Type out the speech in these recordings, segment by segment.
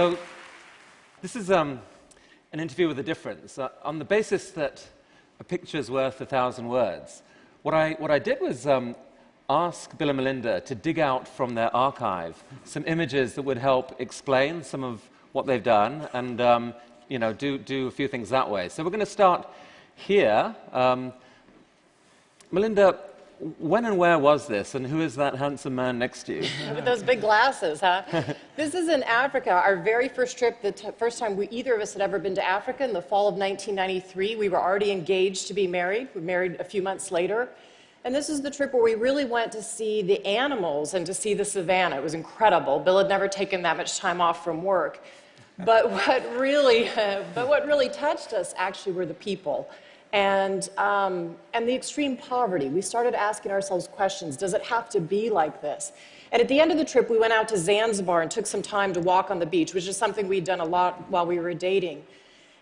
So this is an interview with a difference. On the basis that a picture's worth 1,000 words, what I did was ask Bill and Melinda to dig out from their archive some images that would help explain some of what they've done and do a few things that way. So we're going to start here. Melinda, when and where was this, and who is that handsome man next to you? With those big glasses, huh? This is in Africa, our very first trip, the first time either of us had ever been to Africa in the fall of 1993. We were already engaged to be married. We married a few months later. And this is the trip where we really went to see the animals and to see the savannah. It was incredible. Bill had never taken that much time off from work. But what really touched us actually were the people. And the extreme poverty. We started asking ourselves questions. Does it have to be like this? And at the end of the trip, we went out to Zanzibar and took some time to walk on the beach, which is something we'd done a lot while we were dating.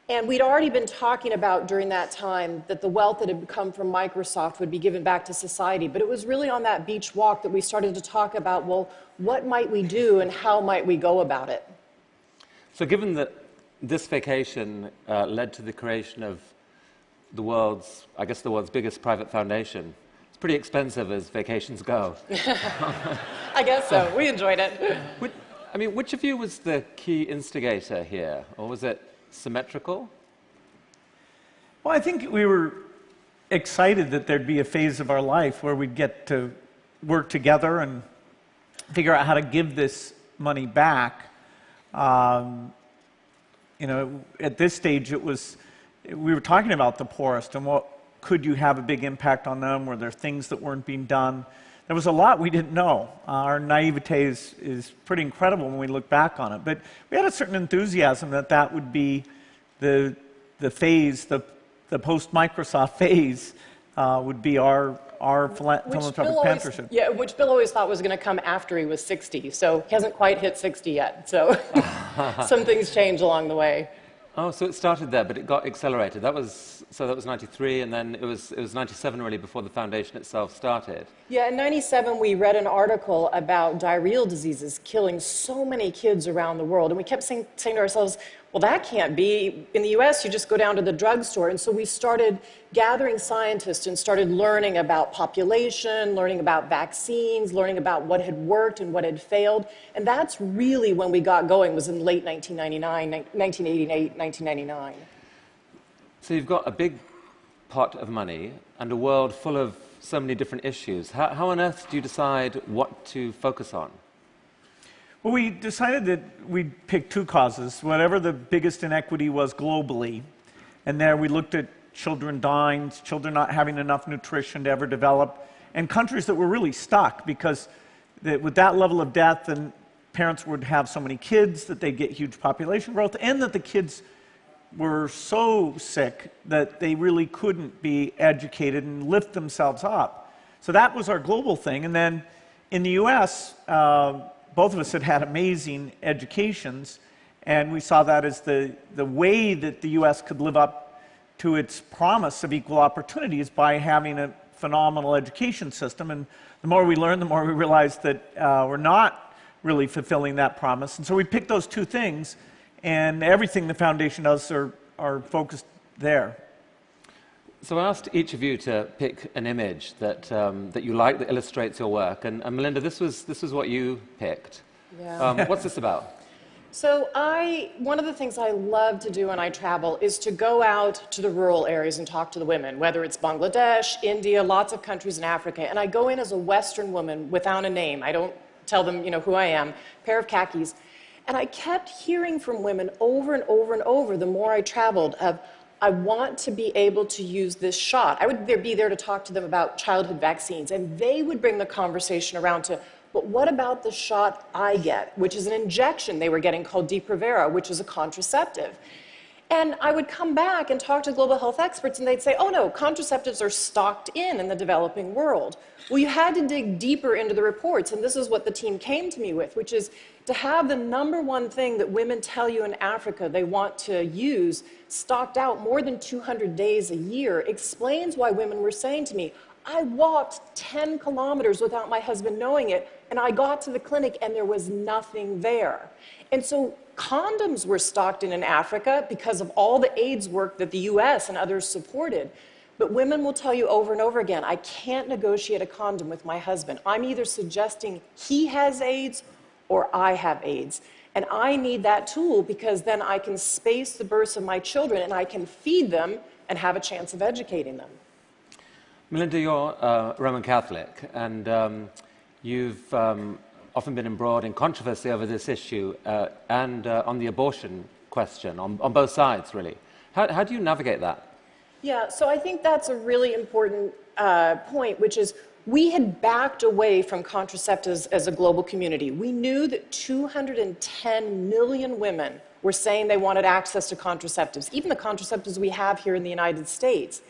And we'd already been talking about during that time that the wealth that had come from Microsoft would be given back to society. But it was really on that beach walk that we started to talk about, well, what might we do and how might we go about it? So given that this vacation led to the creation of the world's biggest private foundation. It's pretty expensive as vacations go. I guess so. We enjoyed it. Which of you was the key instigator here? Or was it symmetrical? Well, I think we were excited that there'd be a phase of our life where we'd get to work together and figure out how to give this money back. At this stage, we were talking about the poorest and what could you have a big impact on them? Were there things that weren't being done? There was a lot we didn't know. Our naivete is pretty incredible when we look back on it. But we had a certain enthusiasm that would be the phase, the post-Microsoft phase would be our philanthropic mentorship. Yeah, which Bill always thought was going to come after he was 60. So he hasn't quite hit 60 yet. So some things changed along the way. Oh, so it started there, but it got accelerated. That was 93, and then it was 97 really before the foundation itself started. Yeah, in 97 we read an article about diarrheal diseases killing so many kids around the world, and we kept saying to ourselves, well, that can't be. In the US, you just go down to the drugstore, and so we started gathering scientists and started learning about population, learning about vaccines, learning about what had worked and what had failed, and that's really when we got going, was in late 1988, 1999. So you've got a big pot of money and a world full of so many different issues. How on earth do you decide what to focus on? Well, we decided that we'd pick two causes, whatever the biggest inequity was globally, and there we looked at children dying, children not having enough nutrition to ever develop, and countries that were really stuck because with that level of death, and parents would have so many kids that they'd get huge population growth, and that the kids were so sick that they really couldn't be educated and lift themselves up. So that was our global thing, and then in the US, both of us had amazing educations, and we saw that as the way that the U.S. could live up to its promise of equal opportunities by having a phenomenal education system. And the more we learned, the more we realized that we're not really fulfilling that promise. And so we picked those two things, and everything the foundation does are focused there. So I asked each of you to pick an image that you like that illustrates your work, and Melinda, this was what you picked. Yeah. What's this about? So one of the things I love to do when I travel is to go out to the rural areas and talk to the women, whether it's Bangladesh, India, lots of countries in Africa, and I go in as a Western woman without a name. I don't tell them, who I am, pair of khakis, and I kept hearing from women over and over and over the more I traveled of, I want to be able to use this shot. I would be there to talk to them about childhood vaccines, and they would bring the conversation around to, but what about the shot I get, which is an injection they were getting called Depo-Provera, which is a contraceptive. And I would come back and talk to global health experts, and they'd say, oh no, contraceptives are stocked in the developing world. Well, you had to dig deeper into the reports, and this is what the team came to me with, which is to have the #1 thing that women tell you in Africa they want to use stocked out more than 200 days a year explains why women were saying to me, I walked 10 kilometers without my husband knowing it And I got to the clinic and there was nothing there. And so condoms were stocked in Africa because of all the AIDS work that the US and others supported. But women will tell you over and over again, I can't negotiate a condom with my husband. I'm either suggesting he has AIDS or I have AIDS. And I need that tool because then I can space the births of my children and I can feed them and have a chance of educating them. Melinda, you're Roman Catholic, and you've often been embroiled in controversy over this issue and on the abortion question, on both sides, really. How do you navigate that? Yeah, so I think that's a really important point, which is we had backed away from contraceptives as a global community. We knew that 210 million women were saying they wanted access to contraceptives, even the contraceptives we have here in the United States.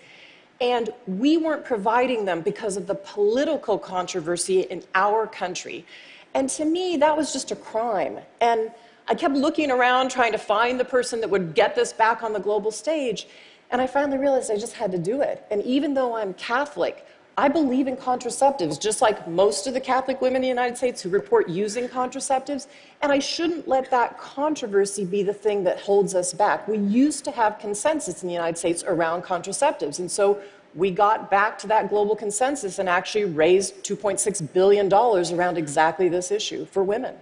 And we weren't providing them because of the political controversy in our country. And to me, that was just a crime. And I kept looking around trying to find the person that would get this back on the global stage. And I finally realized I just had to do it. And even though I'm Catholic, I believe in contraceptives, just like most of the Catholic women in the United States who report using contraceptives. And I shouldn't let that controversy be the thing that holds us back. We used to have consensus in the United States around contraceptives. And so we got back to that global consensus and actually raised $2.6 billion around exactly this issue for women.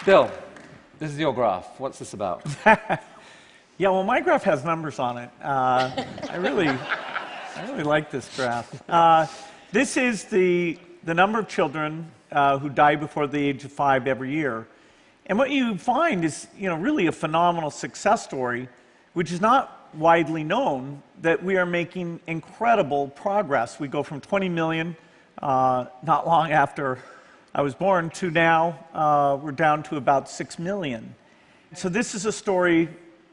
Bill, this is your graph. What's this about? Yeah, well, my graph has numbers on it. I really like this graph. This is the number of children who die before the age of 5 every year. And what you find is, really a phenomenal success story, which is not widely known, that we are making incredible progress. We go from 20 million not long after I was born to now we're down to about 6 million. So this is a story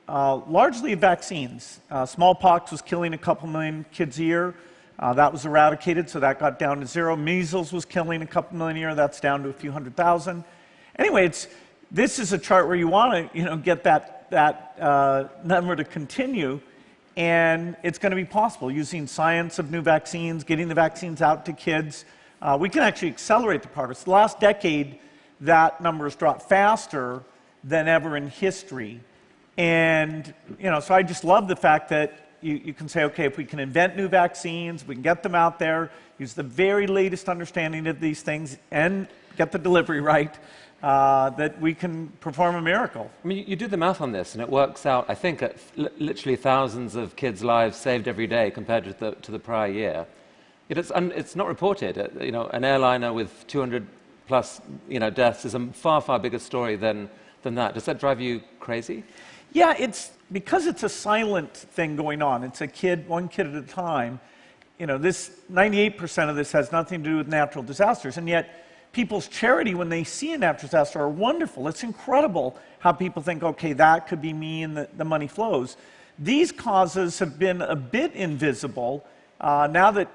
largely of vaccines. Smallpox was killing a couple million kids a year. That was eradicated, so that got down to 0. Measles was killing a couple million a year. That's down to a few 100,000. Anyway, this is a chart where you want to, get that number to continue, and it's going to be possible using science of new vaccines, getting the vaccines out to kids. We can actually accelerate the progress. The last decade, that number has dropped faster than ever in history. And, so I just love the fact that you can say, okay, if we can invent new vaccines, we can get them out there, use the very latest understanding of these things, and get the delivery right, that we can perform a miracle. I mean, you do the math on this, and it works out, I think, at literally thousands of kids' lives saved every day compared to the prior year. It's not reported. An airliner with 200 plus deaths is a far, far bigger story than that. Does that drive you crazy? Yeah, because it's a silent thing going on. It's one kid at a time. This 98% of this has nothing to do with natural disasters, and yet people's charity when they see a natural disaster are wonderful. It's incredible how people think, okay, that could be me, and the money flows. These causes have been a bit invisible. Now that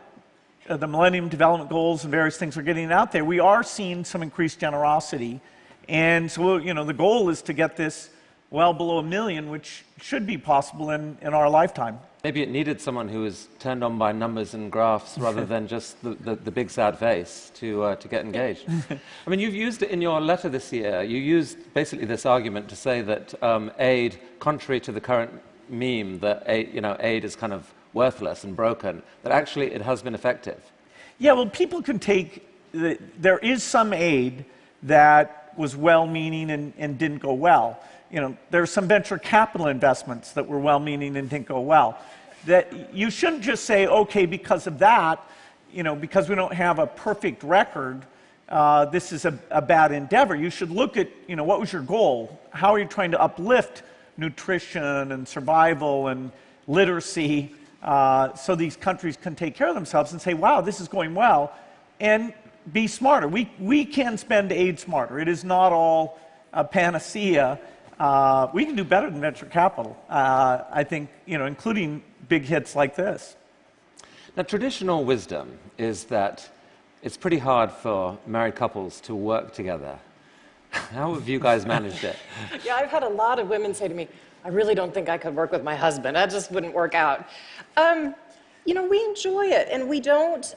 the Millennium Development Goals and various things are getting out there, we are seeing some increased generosity. And so, the goal is to get this well below 1 million, which should be possible in our lifetime. Maybe it needed someone who was turned on by numbers and graphs rather than just the big sad face to get engaged. I mean, you've used it in your letter this year. You used basically this argument to say that aid, contrary to the current meme that aid is kind of worthless and broken, that actually it has been effective. Yeah, well, people can take there is some aid that was well-meaning and didn't go well. There's some venture capital investments that were well-meaning and didn't go well. That you shouldn't just say, okay, because of that, because we don't have a perfect record, this is a bad endeavor. You should look at, what was your goal? How are you trying to uplift nutrition and survival and literacy so these countries can take care of themselves and say, wow, this is going well, and be smarter. We can spend aid smarter. It is not all a panacea. We can do better than venture capital, I think, including big hits like this. Now, traditional wisdom is that it's pretty hard for married couples to work together. How have you guys managed it? Yeah, I've had a lot of women say to me, I really don't think I could work with my husband. That just wouldn't work out. You know, we enjoy it, and we don't.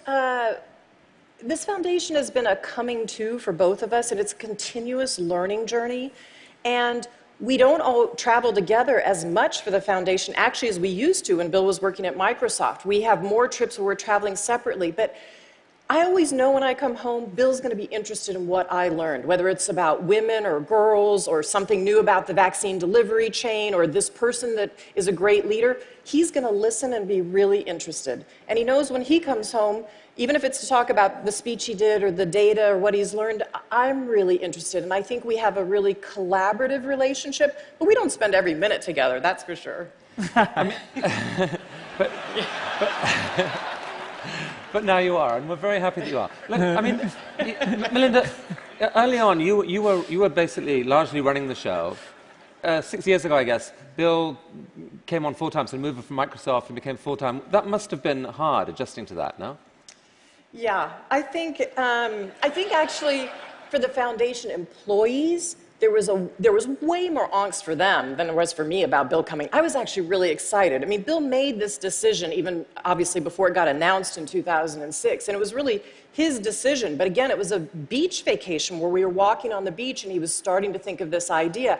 This foundation has been a coming to for both of us, and it's a continuous learning journey. And we don't all travel together as much for the foundation, actually, as we used to when Bill was working at Microsoft. We have more trips where we're traveling separately, but I always know when I come home, Bill's going to be interested in what I learned, whether it's about women or girls or something new about the vaccine delivery chain or this person that is a great leader. He's going to listen and be really interested. And he knows when he comes home, even if it's to talk about the speech he did or the data or what he's learned, I'm really interested. And I think we have a really collaborative relationship, but we don't spend every minute together, that's for sure. But now you are, and we're very happy that you are. Look, I mean, Melinda, early on, you were basically largely running the show. 6 years ago, I guess, Bill came on full-time, so moved from Microsoft and became full-time. That must have been hard, adjusting to that, no? Yeah, I think actually for the foundation employees, there was way more angst for them than there was for me about Bill coming. I was actually really excited. I mean, Bill made this decision even obviously before it got announced in 2006, and it was really his decision. But again, it was a beach vacation where we were walking on the beach and he was starting to think of this idea.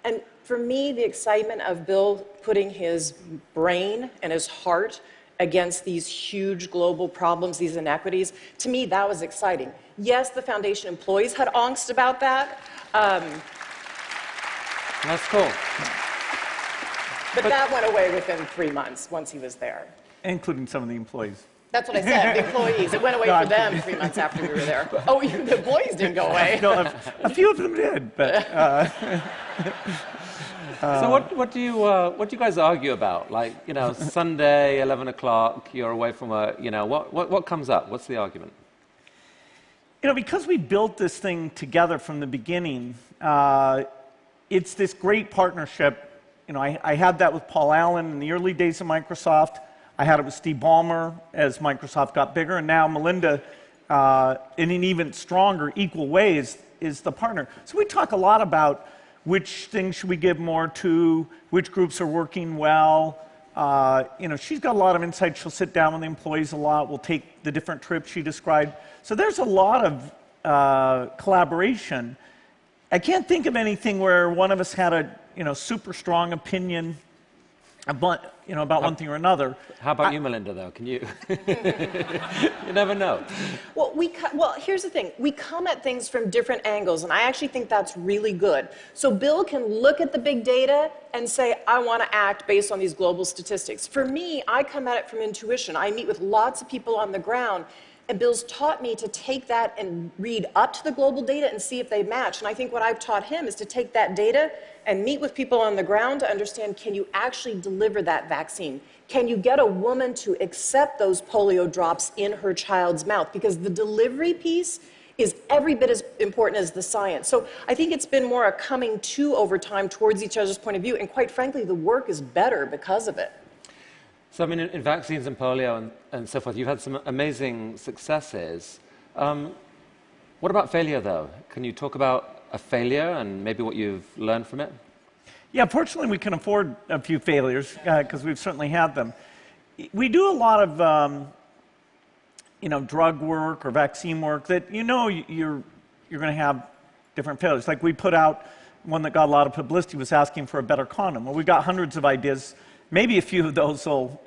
And for me, the excitement of Bill putting his brain and his heart against these huge global problems, these inequities, to me, that was exciting. Yes, the foundation employees had angst about that. That's cool. But that went away within 3 months once he was there. Including some of the employees. That's what I said, the employees. It went away for them 3 months after we were there. Oh, the employees didn't go away. No, a few of them did, but... So what do you guys argue about? Like, you know, Sunday, 11 o'clock, you're away from work, you know, what comes up? What's the argument? You know, because we built this thing together from the beginning, it's this great partnership. You know, I had that with Paul Allen in the early days of Microsoft. I had it with Steve Ballmer as Microsoft got bigger, and now Melinda, in an even stronger, equal way, is the partner. So we talk a lot about which things should we give more to, which groups are working well. You know, she's got a lot of insight. She'll sit down with the employees a lot. We'll take the different trips she described. So there's a lot of collaboration. I can't think of anything where one of us had a super strong opinion about, about one thing or another. How about you, Melinda, though? Can you? You never know. Well, here's the thing. We come at things from different angles, and I actually think that's really good. So Bill can look at the big data and say, I want to act based on these global statistics. For me, I come at it from intuition. I meet with lots of people on the ground, and Bill's taught me to take that and read up to the global data and see if they match. And I think what I've taught him is to take that data and meet with people on the ground to understand, can you actually deliver that vaccine? Can you get a woman to accept those polio drops in her child's mouth? Because the delivery piece is every bit as important as the science. So I think it's been more a coming to over time towards each other's point of view. And quite frankly, the work is better because of it. So, I mean, in vaccines and polio and so forth, you've had some amazing successes. What about failure, though? Can you talk about a failure and maybe what you've learned from it? Yeah, fortunately, we can afford a few failures because we've certainly had them. We do a lot of, drug work or vaccine work that you're going to have different failures. Like we put out one that got a lot of publicity was asking for a better condom. Well, we got hundreds of ideas. Maybe a few of those will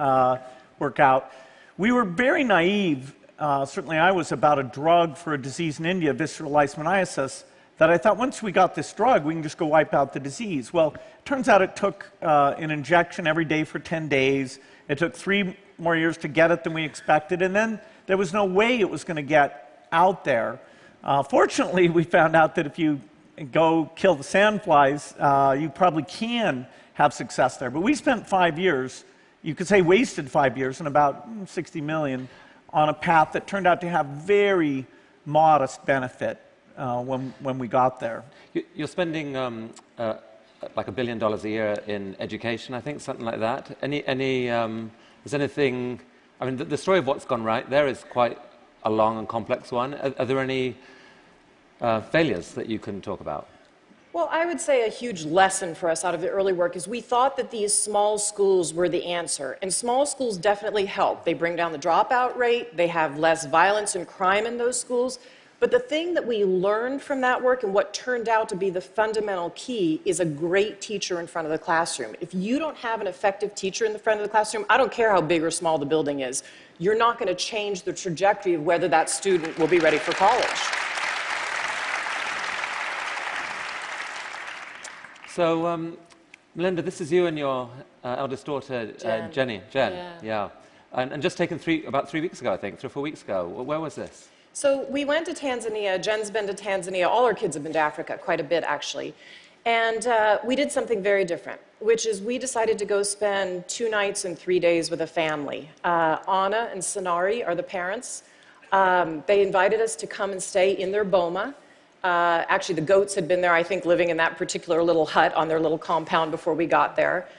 work out. We were very naive, certainly I was, about a drug for a disease in India, visceral leishmaniasis, that I thought once we got this drug, we can just go wipe out the disease. Well, it turns out it took an injection every day for 10 days. It took 3 more years to get it than we expected, and then there was no way it was going to get out there. Fortunately, we found out that if you go kill the sandflies, you probably can have success there. But we spent 5 years, you could say wasted 5 years, and about 60 million on a path that turned out to have very modest benefit when we got there. You're spending like $1 billion a year in education, I think, something like that. Is anything, I mean, the story of what's gone right there is quite a long and complex one. Are there any failures that you can talk about? Well, I would say a huge lesson for us out of the early work is we thought that these small schools were the answer. And small schools definitely help. They bring down the dropout rate, they have less violence and crime in those schools. But the thing that we learned from that work and what turned out to be the fundamental key is a great teacher in front of the classroom. If you don't have an effective teacher in the front of the classroom, I don't care how big or small the building is, you're not going to change the trajectory of whether that student will be ready for college. So, Melinda, this is you and your eldest daughter, Jen. Yeah. And just taken about 3 weeks ago, I think, 3 or 4 weeks ago. Where was this? So we went to Tanzania. Jen's been to Tanzania. All our kids have been to Africa, quite a bit, actually. And we did something very different, which is we decided to go spend 2 nights and 3 days with a family. Anna and Sonari are the parents. They invited us to come and stay in their boma. Actually, the goats had been there, I think, living in that particular little hut on their little compound before we got there.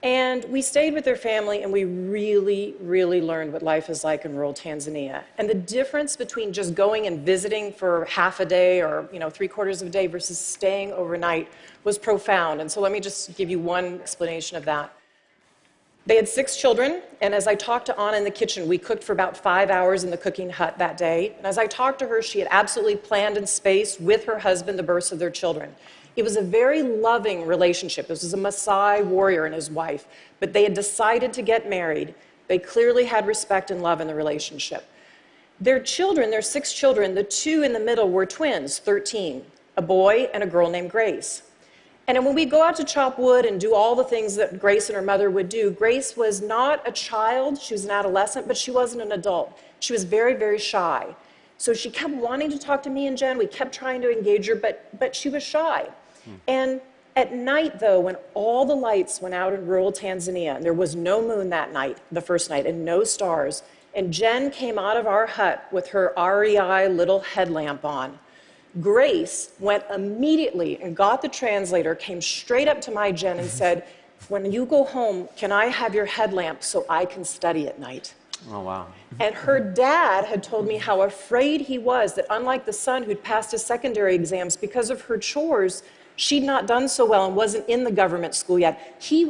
And we stayed with their family, and we really, really learned what life is like in rural Tanzania. And the difference between just going and visiting for half a day or 3/4 of a day versus staying overnight was profound. And so let me just give you one explanation of that. They had 6 children, and as I talked to Anna in the kitchen, we cooked for about 5 hours in the cooking hut that day. And as I talked to her, she had absolutely planned and spaced with her husband the births of their children. It was a very loving relationship. This was a Maasai warrior and his wife, but they had decided to get married. They clearly had respect and love in the relationship. Their children, their 6 children, the 2 in the middle were twins, 13, a boy and a girl named Grace. And when we go out to chop wood and do all the things that Grace and her mother would do, Grace was not a child, she was an adolescent, but she wasn't an adult. She was very, very shy. So she kept wanting to talk to me and Jen. We kept trying to engage her, but she was shy. And at night, though, when all the lights went out in rural Tanzania, and there was no moon that night, the first night, and no stars, and Jen came out of our hut with her REI little headlamp on, Grace went immediately and got the translator, came straight up to my Jen and said, "When you go home, can I have your headlamp so I can study at night?" Oh, wow. And her dad had told me how afraid he was that unlike the son who'd passed his secondary exams, because of her chores, she'd not done so well and wasn't in the government school yet. He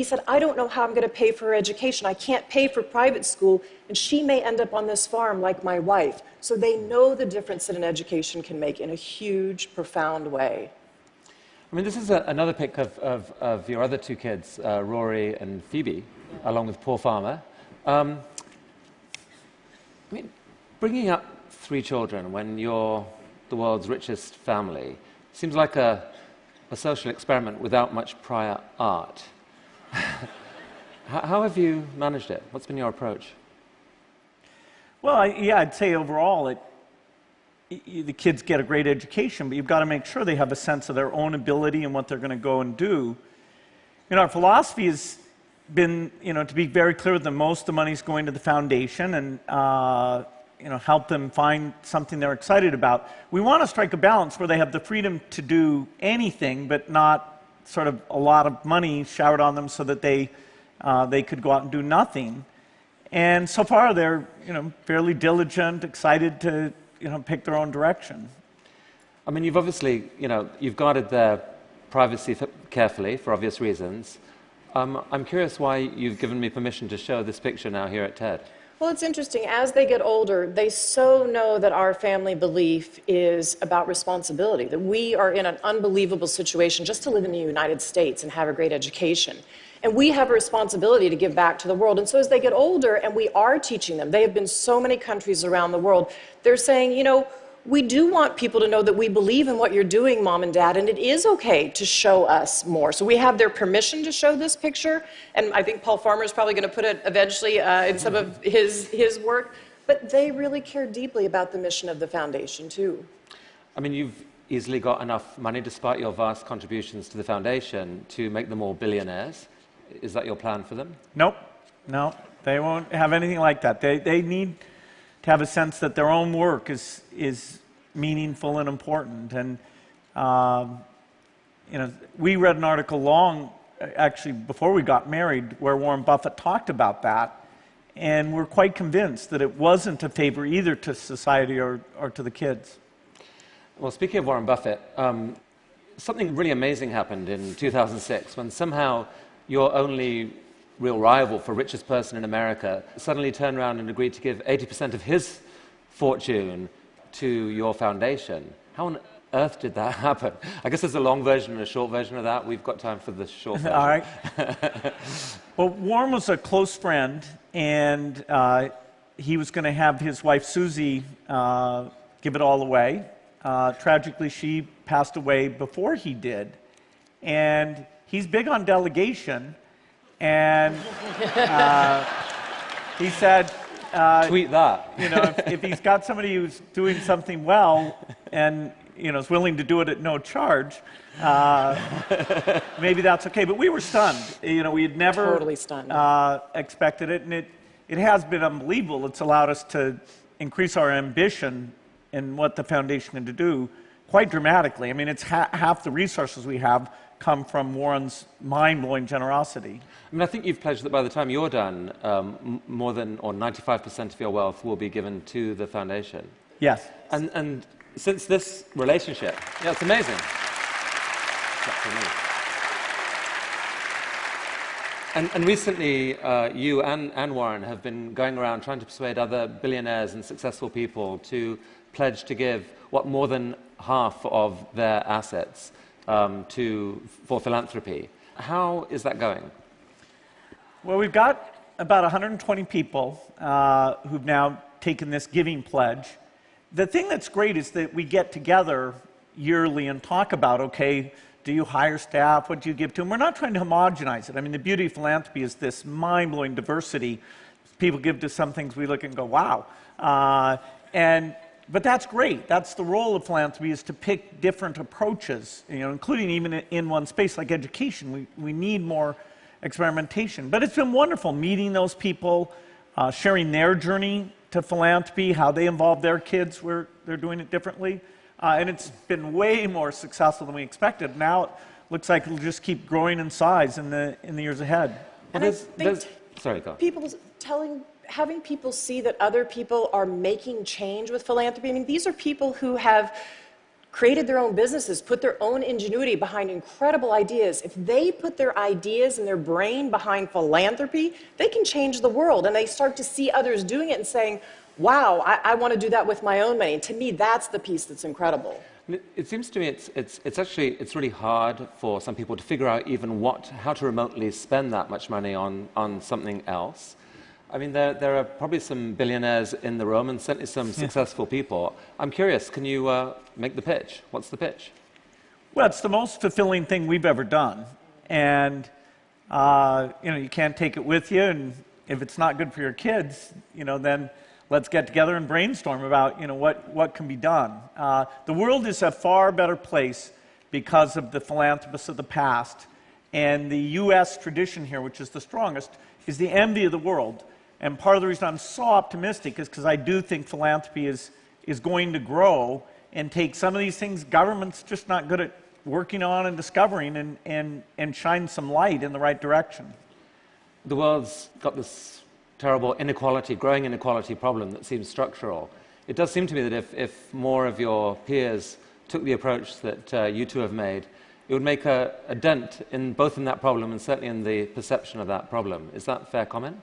said, "I don't know how I'm going to pay for her education. I can't pay for private school, and she may end up on this farm like my wife." So they know the difference that an education can make in a huge, profound way. I mean, this is another pic of your other 2 kids, Rory and Phoebe, along with Paul Farmer. I mean, bringing up 3 children when you're the world's richest family seems like a social experiment without much prior art. How have you managed it? What's been your approach? Well, I'd say overall, the kids get a great education, but you've got to make sure they have a sense of their own ability and what they're going to go and do. Our philosophy has been, to be very clear with them, most of the money's going to the foundation and, help them find something they're excited about. We want to strike a balance where they have the freedom to do anything, but not sort of a lot of money showered on them so that they could go out and do nothing. And so far, they're, fairly diligent, excited to, pick their own direction. I mean, you've obviously, you've guarded their privacy carefully for obvious reasons. I'm curious why you've given me permission to show this picture now here at TED. Well, it's interesting. As they get older, they so know that our family belief is about responsibility, that we are in an unbelievable situation just to live in the United States and have a great education. And we have a responsibility to give back to the world. And so as they get older, and we are teaching them, they have been so many countries around the world, they're saying, we do want people to know that we believe in what you're doing, Mom and Dad, and it is okay to show us more. So we have their permission to show this picture, and I think Paul Farmer is probably going to put it eventually in some of his work, but they really care deeply about the mission of the foundation, too. I mean, you've easily got enough money, despite your vast contributions to the foundation, to make them all billionaires. Is that your plan for them? Nope. No, they won't have anything like that. They need to have a sense that their own work is meaningful and important. And we read an article actually before we got married, where Warren Buffett talked about that, and we're quite convinced that it wasn't a favor either to society or to the kids. Well, speaking of Warren Buffett, something really amazing happened in 2006 when somehow your only real rival for richest person in America suddenly turned around and agreed to give 80% of his fortune to your foundation. How on earth did that happen? I guess there's a long version and a short version of that. We've got time for the short version. All right. Well, Warren was a close friend, and he was going to have his wife, Susie, give it all away. Tragically, she passed away before he did. And he's big on delegation, and he said... Tweet that. You know, if he's got somebody who's doing something well and, you know, is willing to do it at no charge, maybe that's okay. But we were stunned. You know, we had never Totally stunned. Expected it, and it has been unbelievable. It's allowed us to increase our ambition in what the foundation can do quite dramatically. I mean, it's half the resources we have come from Warren's mind-blowing generosity. I mean, I think you've pledged that by the time you're done, more than, or 95% of your wealth will be given to the foundation. Yes. And since this relationship, yeah, it's amazing. And recently, you and Warren have been going around trying to persuade other billionaires and successful people to pledge to give more than half of their assets for philanthropy. How is that going? Well, we've got about 120 people who've now taken this giving pledge. The thing that's great is that we get together yearly and talk about, okay, do you hire staff? What do you give to them? We're not trying to homogenize it. I mean, the beauty of philanthropy is this mind-blowing diversity. People give to some things, we look and go, wow. But that's great. That's the role of philanthropy, is to pick different approaches, you know, including even in one space like education. We need more experimentation. But it's been wonderful meeting those people, sharing their journey to philanthropy, how they involve their kids where they're doing it differently. And it's been way more successful than we expected. Now it looks like it'll just keep growing in size in the years ahead. And Sorry, go. Having people see that other people are making change with philanthropy. I mean, these are people who have created their own businesses, put their own ingenuity behind incredible ideas. If they put their ideas and their brain behind philanthropy, they can change the world. And they start to see others doing it and saying, wow, I want to do that with my own money. And to me, that's the piece that's incredible. It seems to me it's really hard for some people to figure out even how to remotely spend that much money on something else. I mean, there are probably some billionaires in the room and certainly some successful people. I'm curious, can you make the pitch? What's the pitch? Well, it's the most fulfilling thing we've ever done. And, you know, you can't take it with you. And if it's not good for your kids, you know, then let's get together and brainstorm about, you know, what can be done. The world is a far better place because of the philanthropists of the past. And the U.S. tradition here, which is the strongest, is the envy of the world. And part of the reason I'm so optimistic is because I do think philanthropy is going to grow and take some of these things government's just not good at working on and discovering and shine some light in the right direction. The world's got this terrible growing inequality problem that seems structural. It does seem to me that if more of your peers took the approach that you two have made, it would make a dent both in that problem and certainly in the perception of that problem. Is that a fair comment?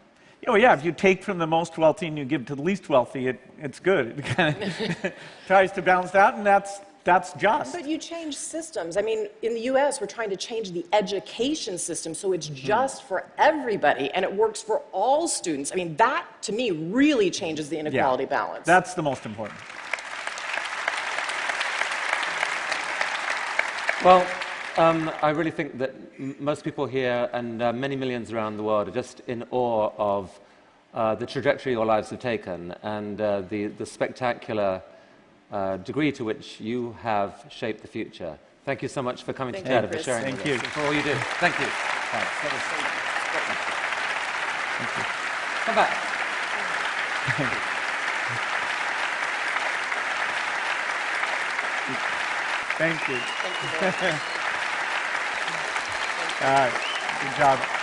Oh, yeah, if you take from the most wealthy and you give to the least wealthy, it's good. It kind of tries to balance that, and that's just. But you change systems. I mean, in the U.S., we're trying to change the education system so it's just for everybody and it works for all students. I mean, that, to me, really changes the inequality balance. That's the most important. Well, I really think that most people here and many millions around the world are just in awe of the trajectory your lives have taken and the spectacular degree to which you have shaped the future. Thank you so much for coming to TED and for sharing Thank with you. us, for all you do. Thank you. Thanks. Come back. Thank you. Thank you very much. All right. Good job.